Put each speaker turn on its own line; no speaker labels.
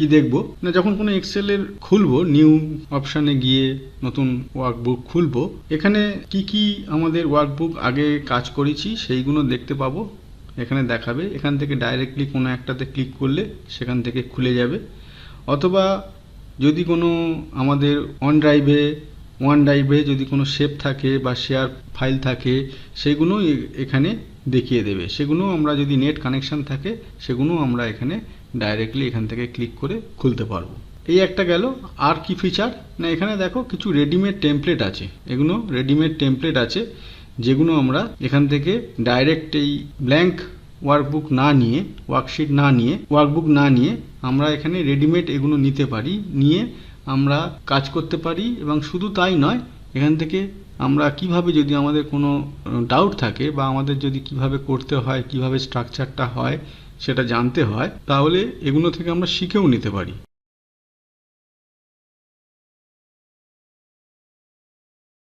কি দেখব না, যখন কোনো এক্সেলের খুলবো, নিউ অপশানে গিয়ে নতুন ওয়ার্কবুক খুলবো, এখানে কি কি আমাদের ওয়ার্কবুক আগে কাজ করেছি সেইগুলো দেখতে পাবো। এখানে দেখাবে, এখান থেকে ডাইরেক্টলি কোনো একটাতে ক্লিক করলে সেখান থেকে খুলে যাবে। অথবা যদি কোনো আমাদের ওয়ান ড্রাইভে যদি কোনো সেভ থাকে বা শেয়ার ফাইল থাকে, সেগুলো এখানে দেখিয়ে দেবে। সেগুলো আমরা যদি নেট কানেকশান থাকে, সেগুলো আমরা এখানে ডাইরেক্টলি এখান থেকে ক্লিক করে খুলতে পারবো। এই একটা গেল। আর কি ফিচার না, এখানে দেখো কিছু রেডিমেড টেমপ্লেট আছে। এগুলো রেডিমেড টেমপ্লেট আছে, যেগুলো আমরা এখান থেকে ডাইরেক্ট এই ব্ল্যাঙ্ক ওয়ার্কবুক না নিয়ে, ওয়ার্কবুক না নিয়ে আমরা এখানে রেডিমেড এগুলো নিতে পারি, নিয়ে আমরা কাজ করতে পারি। এবং শুধু তাই নয়, এখান থেকে আমরা কিভাবে, যদি আমাদের কোনো ডাউট থাকে বা আমাদের যদি কিভাবে করতে হয়, কিভাবে স্ট্রাকচারটা হয় সেটা জানতে হয়, তাহলে এগুলো থেকে আমরা শিখেও নিতে পারি।